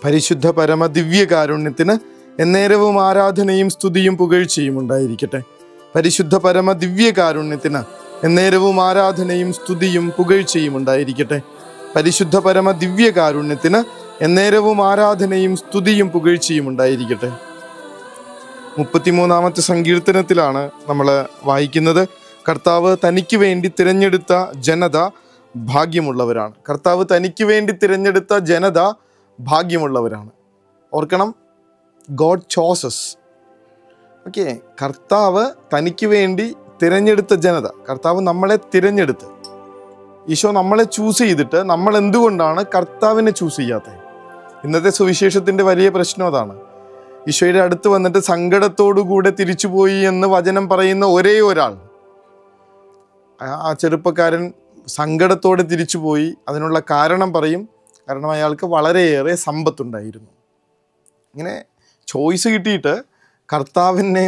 പരിശുദ്ധ പരമ ദിവ്യകാരുണ്യത്തിന് എന്നേരവും ആരാധനയും സ്തുതിയും പുകഴ്ചയും ഉണ്ടായിരിക്കട്ടെ. പരിശുദ്ധ പരമ ദിവ്യകാരുണ്യത്തിന് എന്നേരവും ആരാധനയും സ്തുതിയും പുകഴ്ചയും ഉണ്ടായിരിക്കട്ടെ. പരിശുദ്ധ പരമ ദിവ്യകാരുണ്യത്തിന് എന്നേരവും ആരാധനയും സ്തുതിയും പുകഴ്ചയും ഉണ്ടായിരിക്കട്ടെ. 33-ാമത്തെ സങ്കീർത്തനത്തിലാണ് നമ്മൾ വായിക്കുന്നത്, കർത്താവ് തനിക്ക് വേണ്ടി തിരഞ്ഞെടുത്ത ജനത ഭാഗ്യമുള്ളവരാണ്. കർത്താവ് തനിക്ക് വേണ്ടി തിരഞ്ഞെടുത്ത ജനത ഭാഗ്യമുള്ളവരാണ്. ഓർക്കണം, ഗോഡ് ചോസസ്. ഓക്കെ, കർത്താവ് തനിക്ക് വേണ്ടി തിരഞ്ഞെടുത്ത ജനത. കർത്താവ് നമ്മളെ തിരഞ്ഞെടുത്ത്, ഈശോ നമ്മളെ ചൂസ് ചെയ്തിട്ട് നമ്മൾ എന്തുകൊണ്ടാണ് കർത്താവിനെ ചൂസ് ചെയ്യാത്തത്? ഇന്നത്തെ സുവിശേഷത്തിൻ്റെ വലിയ പ്രശ്നം അതാണ്. ഈശോയുടെ അടുത്ത് വന്നിട്ട് സങ്കടത്തോടുകൂടെ തിരിച്ചുപോയി എന്ന് വചനം പറയുന്ന ഒരേ ഒരാൾ, ആ ചെറുപ്പക്കാരൻ സങ്കടത്തോടെ തിരിച്ചുപോയി. അതിനുള്ള കാരണം പറയും, കാരണം അയാൾക്ക് വളരെയേറെ സമ്പത്തുണ്ടായിരുന്നു. ഇങ്ങനെ ചോയ്സ് കിട്ടിയിട്ട് കർത്താവിനെ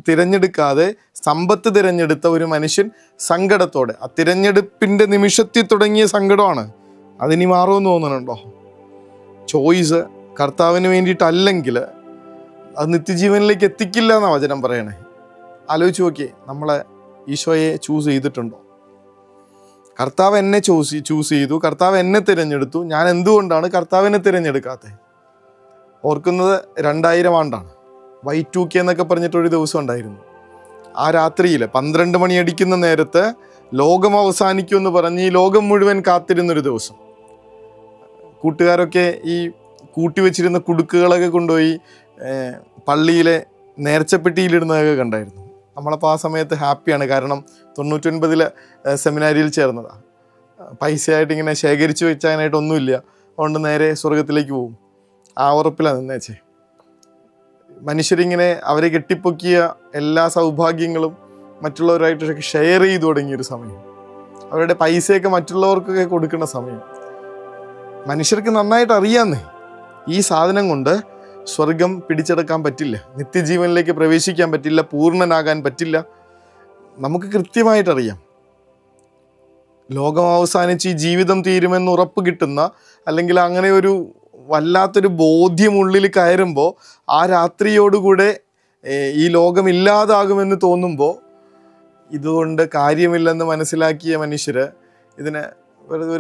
തിരഞ്ഞെടുക്കാതെ സമ്പത്ത് തിരഞ്ഞെടുത്ത ഒരു മനുഷ്യൻ സങ്കടത്തോടെ, ആ തിരഞ്ഞെടുപ്പിൻ്റെ നിമിഷത്തിൽ തുടങ്ങിയ സങ്കടമാണ്. അതിനി മാറുമെന്ന് തോന്നുന്നുണ്ടോ? ചോയ്സ് കർത്താവിന് വേണ്ടിയിട്ടല്ലെങ്കിൽ അത് നിത്യജീവനിലേക്ക് എത്തിക്കില്ല എന്നാണ് വചനം പറയണേ. ആലോചിച്ച് നോക്കിയേ, നമ്മളെ ഈശോയെ ചൂസ് ചെയ്തിട്ടുണ്ടോ? കർത്താവ് എന്നെ ചൂസ് ചെയ്തു, കർത്താവ് എന്നെ തിരഞ്ഞെടുത്തു. ഞാൻ എന്തുകൊണ്ടാണ് കർത്താവിനെ തിരഞ്ഞെടുക്കാത്തത്? ഓർക്കുന്നത് 2000 ആണ്ടാണ്. Y2K എന്നൊക്കെ പറഞ്ഞിട്ടൊരു ദിവസം ഉണ്ടായിരുന്നു. ആ രാത്രിയിൽ 12 മണി അടിക്കുന്ന നേരത്ത് ലോകം അവസാനിക്കുമെന്ന് പറഞ്ഞ് ഈ ലോകം മുഴുവൻ കാത്തിരുന്നൊരു ദിവസം. കൂട്ടുകാരൊക്കെ ഈ കൂട്ടിവെച്ചിരുന്ന കുടുക്കുകളൊക്കെ കൊണ്ടുപോയി പള്ളിയിലെ നേർച്ചപ്പെട്ടിയിലിടുന്നതൊക്കെ കണ്ടായിരുന്നു. നമ്മളപ്പോൾ ആ സമയത്ത് ഹാപ്പിയാണ്, കാരണം 99-ൽ സെമിനാരിയിൽ ചേർന്നതാണ്. പൈസയായിട്ട് ഇങ്ങനെ ശേഖരിച്ചു വെച്ചാനായിട്ടൊന്നുമില്ല, അതുകൊണ്ട് നേരെ സ്വർഗത്തിലേക്ക് പോകും. ആ ഉറപ്പിലാണ് നിന്നേച്ചേ. മനുഷ്യരിങ്ങനെ അവരെ കെട്ടിപ്പൊക്കിയ എല്ലാ സൗഭാഗ്യങ്ങളും മറ്റുള്ളവരായിട്ട് ഷെയർ ചെയ്തു തുടങ്ങിയൊരു സമയം, അവരുടെ പൈസയൊക്കെ മറ്റുള്ളവർക്കൊക്കെ കൊടുക്കുന്ന സമയം. മനുഷ്യർക്ക് നന്നായിട്ട് അറിയാന്നേ, ഈ സാധനം കൊണ്ട് സ്വർഗം പിടിച്ചെടുക്കാൻ പറ്റില്ല, നിത്യജീവനിലേക്ക് പ്രവേശിക്കാൻ പറ്റില്ല, പൂർണ്ണനാകാൻ പറ്റില്ല. നമുക്ക് കൃത്യമായിട്ടറിയാം, ലോകം അവസാനിച്ച് ഈ ജീവിതം തീരുമെന്ന് ഉറപ്പ് കിട്ടുന്ന, അല്ലെങ്കിൽ അങ്ങനെ ഒരു വല്ലാത്തൊരു ബോധ്യം ഉള്ളിൽ കയറുമ്പോൾ, ആ രാത്രിയോടുകൂടെ ഈ ലോകം ഇല്ലാതാകുമെന്ന് തോന്നുമ്പോൾ, ഇതുകൊണ്ട് കാര്യമില്ലെന്ന് മനസ്സിലാക്കിയ മനുഷ്യർ ഇതിനെ വെറുതെ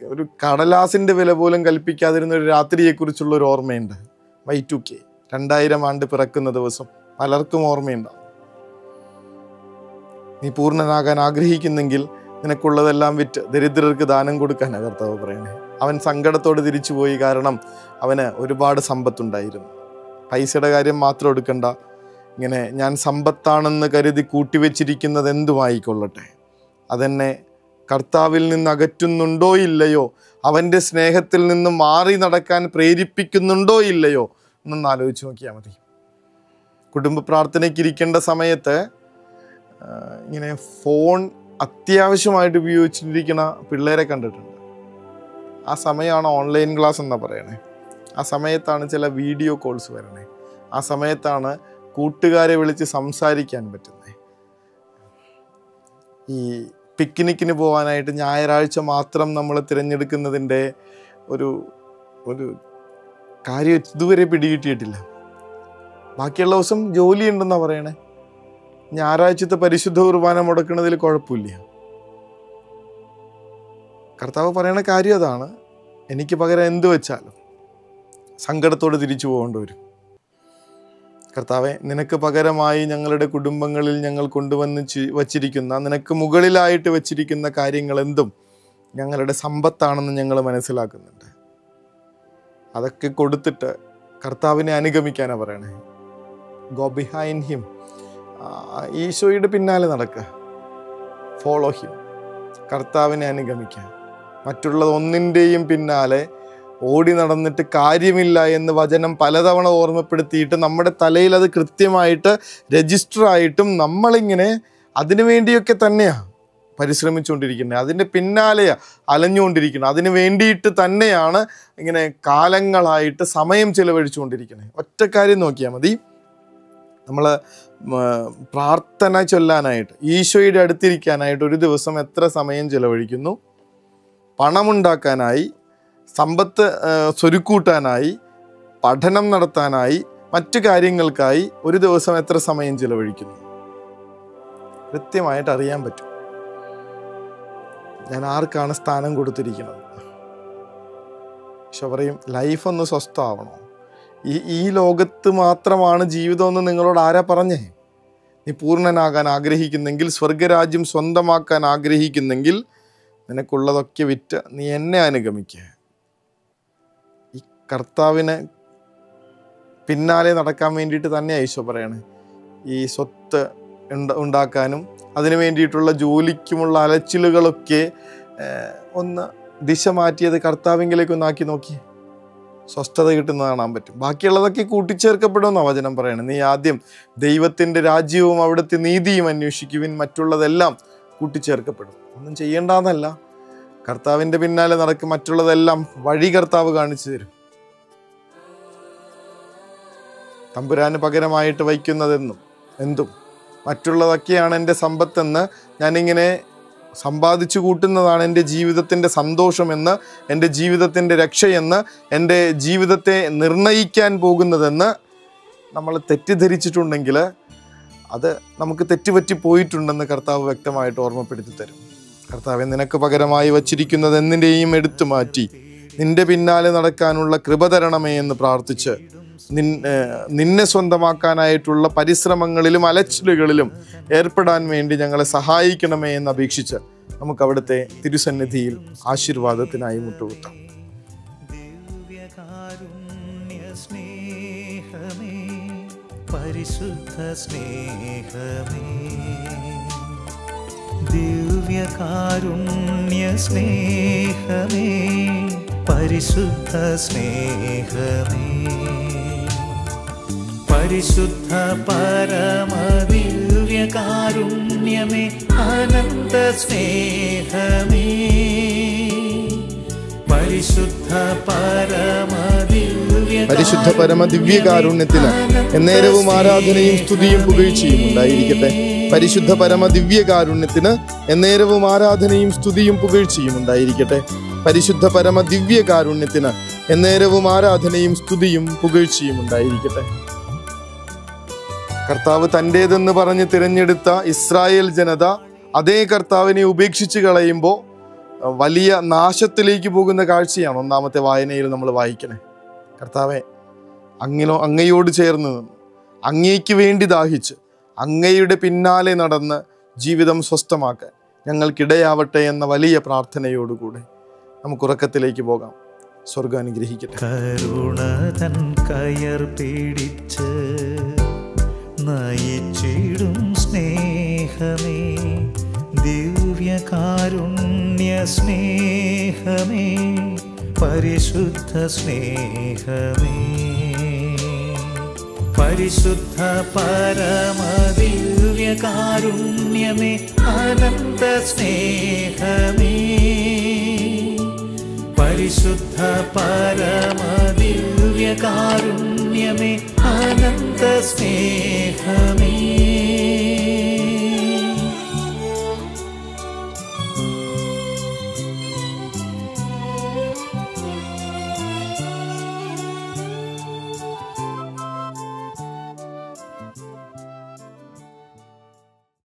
ഒരു കടലാസിൻ്റെ വില പോലും കൽപ്പിക്കാതിരുന്ന ഒരു രാത്രിയെക്കുറിച്ചുള്ള ഒരു ഓർമ്മയുണ്ട്. Y2K, 2000 ആണ്ട് പിറക്കുന്ന ദിവസം പലർക്കും ഓർമ്മയുണ്ടാവും. നീ പൂർണ്ണനാകാൻ ആഗ്രഹിക്കുന്നെങ്കിൽ നിനക്കുള്ളതെല്ലാം വിറ്റ് ദരിദ്രർക്ക് ദാനം കൊടുക്കാനാണ് കർത്താവ് പറയണേ. അവൻ സങ്കടത്തോടെ തിരിച്ചുപോയി, കാരണം അവന് ഒരുപാട് സമ്പത്തുണ്ടായിരുന്നു. പൈസയുടെ കാര്യം മാത്രം എടുക്കണ്ട, ഇങ്ങനെ ഞാൻ സമ്പത്താണെന്ന് കരുതി കൂട്ടിവെച്ചിരിക്കുന്നത് എന്തുമായിക്കൊള്ളട്ടെ, അതെന്നെ കർത്താവിൽ നിന്ന് അകറ്റുന്നുണ്ടോ ഇല്ലയോ, അവൻ്റെ സ്നേഹത്തിൽ നിന്ന് മാറി നടക്കാൻ പ്രേരിപ്പിക്കുന്നുണ്ടോ ഇല്ലയോ എന്നൊന്ന് ആലോചിച്ച് നോക്കിയാൽ മതി. കുടുംബ പ്രാർത്ഥനയ്ക്ക് ഇരിക്കേണ്ട സമയത്ത് ഇങ്ങനെ ഫോൺ അത്യാവശ്യമായിട്ട് ഉപയോഗിച്ചിരിക്കുന്ന പിള്ളേരെ കണ്ടിട്ടുണ്ട്. ആ സമയമാണ് ഓൺലൈൻ ക്ലാസ് എന്നാണ് പറയണേ. ആ സമയത്താണ് ചില വീഡിയോ കോൾസ് വരണേ. ആ സമയത്താണ് കൂട്ടുകാരെ വിളിച്ച് സംസാരിക്കാൻ പറ്റുന്നത്. ഈ പിക്നിക്കിന് പോകാനായിട്ട് ഞായറാഴ്ച മാത്രം നമ്മൾ തിരഞ്ഞെടുക്കുന്നതിൻ്റെ ഒരു കാര്യം ഇതുവരെ പിടികിട്ടിയിട്ടില്ല. ബാക്കിയുള്ള ദിവസം ജോലി ഉണ്ടെന്നാണ് പറയണേ. ഞായറാഴ്ചത്തെ പരിശുദ്ധ കുർബാന മുടക്കുന്നതിൽ കുഴപ്പമില്ല. കർത്താവ് പറയണ കാര്യം അതാണ്, എനിക്ക് പകരം എന്ത് വെച്ചാലും സങ്കടത്തോടെ തിരിച്ചു പോകേണ്ടി വരും. കർത്താവെ, നിനക്ക് പകരമായി ഞങ്ങളുടെ കുടുംബങ്ങളിൽ ഞങ്ങൾ കൊണ്ടുവന്ന് വച്ചിരിക്കുന്ന, നിനക്ക് മുകളിലായിട്ട് വച്ചിരിക്കുന്ന കാര്യങ്ങൾ എന്തും ഞങ്ങളുടെ സമ്പത്താണെന്ന് ഞങ്ങൾ മനസ്സിലാക്കുന്നുണ്ട്. അതൊക്കെ കൊടുത്തിട്ട് കർത്താവിനെ അനുഗമിക്കാനാണ് പറയണേ. Go behind him. ഈശോയുടെ പിന്നാലെ നടക്കുക, ഫോളോ ഹിം. കർത്താവിനെ അനുഗമിക്കുക. മറ്റുള്ളത് ഒന്നിൻ്റെയും പിന്നാലെ ഓടി നടന്നിട്ട് കാര്യമില്ല എന്ന് വചനം പലതവണ ഓർമ്മപ്പെടുത്തിയിട്ട് നമ്മുടെ തലയിൽ അത് കൃത്യമായിട്ട് രജിസ്റ്റർ ആയിട്ടും നമ്മളിങ്ങനെ അതിനു വേണ്ടിയൊക്കെ തന്നെയാണ് പരിശ്രമിച്ചുകൊണ്ടിരിക്കുന്നത്, അതിൻ്റെ പിന്നാലെയാണ് അലഞ്ഞുകൊണ്ടിരിക്കുന്നത്, അതിന് വേണ്ടിയിട്ട് തന്നെയാണ് ഇങ്ങനെ കാലങ്ങളായിട്ട് സമയം ചിലവഴിച്ചുകൊണ്ടിരിക്കുന്നത്. ഒറ്റ കാര്യം നോക്കിയാൽ മതി, നമ്മൾ പ്രാർത്ഥന ചൊല്ലാനായിട്ട്, ഈശോയുടെ അടുത്തിരിക്കാനായിട്ട് ഒരു ദിവസം എത്ര സമയം ചിലവഴിക്കുന്നു? പണമുണ്ടാക്കാനായി, സമ്പത്ത് സ്വരുക്കൂട്ടാനായി, പഠനം നടത്താനായി മറ്റു കാര്യങ്ങൾക്കായി ഒരു ദിവസം എത്ര സമയം ചിലവഴിക്കുന്നു? കൃത്യമായിട്ട് അറിയാൻ പറ്റും. ഞാൻ ആർക്കാണ് സ്ഥാനം കൊടുത്തിരിക്കുന്നത്. പക്ഷെ പറയും ലൈഫൊന്ന് സ്വസ്ഥമാവണോ? ഈ ലോകത്ത് മാത്രമാണ് ജീവിതമെന്ന് നിങ്ങളോട് ആരാ പറഞ്ഞേ? നീ പൂർണ്ണനാകാൻ ആഗ്രഹിക്കുന്നെങ്കിൽ, സ്വർഗരാജ്യം സ്വന്തമാക്കാൻ ആഗ്രഹിക്കുന്നെങ്കിൽ നിനക്കുള്ളതൊക്കെ വിറ്റ് നീ എന്നെ അനുഗമിക്കുക. ഈ കർത്താവിനെ പിന്നാലെ നടക്കാൻ വേണ്ടിയിട്ട് തന്നെയാണ് ഈശോ പറയണേ. ഈ സ്വത്ത് ഉണ്ടാക്കാനും അതിനു വേണ്ടിയിട്ടുള്ള ജോലിക്കുമുള്ള അലച്ചിലുകളൊക്കെ ഒന്ന് ദിശ മാറ്റിയത് കർത്താവിങ്കിലേക്ക് ഒന്നാക്കി നോക്കി, സ്വസ്ഥത കിട്ടുന്നത് കാണാൻ പറ്റും. ബാക്കിയുള്ളതൊക്കെ കൂട്ടിച്ചേർക്കപ്പെടുമെന്നാണ് വചനം പറയണത്. നീ ആദ്യം ദൈവത്തിൻ്റെ രാജ്യവും അവിടുത്തെ നീതിയും അന്വേഷിക്കുവിൻ, മറ്റുള്ളതെല്ലാം കൂട്ടിച്ചേർക്കപ്പെടും. ഒന്നും ചെയ്യേണ്ടെന്നല്ല, കർത്താവിൻ്റെ പിന്നാലെ നടക്കും, മറ്റുള്ളതെല്ലാം വഴി കർത്താവ് കാണിച്ചു തരും. തമ്പുരാന് പകരമായിട്ട് വയ്ക്കുന്നതെന്നും എന്തും മറ്റുള്ളതൊക്കെയാണ് എൻ്റെ സമ്പത്തെന്ന്, ഞാനിങ്ങനെ സമ്പാദിച്ചു കൂട്ടുന്നതാണ് എൻ്റെ ജീവിതത്തിൻ്റെ സന്തോഷമെന്ന്, എൻ്റെ ജീവിതത്തിൻ്റെ രക്ഷയെന്ന്, എൻ്റെ ജീവിതത്തെ നിർണയിക്കാൻ പോകുന്നതെന്ന് നമ്മൾ തെറ്റിദ്ധരിച്ചിട്ടുണ്ടെങ്കിൽ അത് നമുക്ക് തെറ്റുപറ്റി പോയിട്ടുണ്ടെന്ന് കർത്താവ് വ്യക്തമായിട്ട് ഓർമ്മപ്പെടുത്തി തരും. കർത്താവെ, നിനക്ക് പകരമായി വച്ചിരിക്കുന്നത് എന്തിൻ്റെയും എടുത്തു മാറ്റി നിന്റെ പിന്നാലെ നടക്കാനുള്ള കൃപ തരണമേ എന്ന് പ്രാർത്ഥിച്ച് നിന്നെ സ്വന്തമാക്കാനായിട്ടുള്ള പരിശ്രമങ്ങളിലും അലച്ചിലുകളിലും ഏർപ്പെടാൻ വേണ്ടി ഞങ്ങളെ സഹായിക്കണമേ എന്ന് അപേക്ഷിച്ച് നമുക്ക് അവിടുത്തെ തിരുസന്നിധിയിൽ ആശീർവാദത്തിനായി മുട്ടുകുത്താം. പരിശുദ്ധ സ്നേഹമേ, ദിവ്യകാരുണ്യ സ്നേഹമേ, പരിശുദ്ധ സ്നേഹമേ, പരിശുദ്ധ പരമദിവ്യകാരുണ്യമേ, അനന്ത സ്നേഹമേ, പരിശുദ്ധ പരമദിവ്യകാരുണ്യത്തിന് എന്നേരവും ആരാധനയും സ്തുതിയും പുകഴ്ചയും ഉണ്ടായിരിക്കട്ടെ. പരിശുദ്ധ പരമദിവ്യകാരുണ്യത്തിന് എന്നേരവും ആരാധനയും സ്തുതിയും പുകഴ്ചയും ഉണ്ടായിരിക്കട്ടെ. പരിശുദ്ധ പരമദിവ്യകാരുണ്യത്തിന് എന്നേരവും ആരാധനയും സ്തുതിയും പുകഴ്ചയും ഉണ്ടായിരിക്കട്ടെ. കർത്താവ് തൻ്റേതെന്ന് പറഞ്ഞ് തിരഞ്ഞെടുത്ത ഇസ്രായേൽ ജനത അതേ കർത്താവിനെ ഉപേക്ഷിച്ച് കളയുമ്പോൾ വലിയ നാശത്തിലേക്ക് പോകുന്ന കാഴ്ചയാണ് ഒന്നാമത്തെ വായനയിൽ നമ്മൾ വായിക്കണേ. കർത്താവെ, അങ്ങയോട് ചേർന്ന് നിന്ന് അങ്ങയ്ക്ക് വേണ്ടി ദാഹിച്ച് അങ്ങയുടെ പിന്നാലെ നടന്ന് ജീവിതം സ്വസ്ഥമാക്കാൻ ഞങ്ങൾക്കിടയാവട്ടെ എന്ന വലിയ പ്രാർത്ഥനയോടുകൂടെ നമുക്ക് ഉറക്കത്തിലേക്ക് പോകാം. സ്വർഗ്ഗം അനുഗ്രഹിക്കട്ടെ. കരുണ തൻ കയർ പിടിച്ച് നയിച്ചിടും സ്നേഹമേ, ദിവ്യകാരുണ്യ സ്നേഹമേ, പരിശുദ്ധ സ്നേഹമേ, പരിശുദ്ധ പരമദിവ്യകാരുണ്യമേ, അനന്ത സ്നേഹമേ, പരിശുദ്ധ പരമദിവ്യകാരുണ്യമേ, അനന്ത സ്നേഹമേ.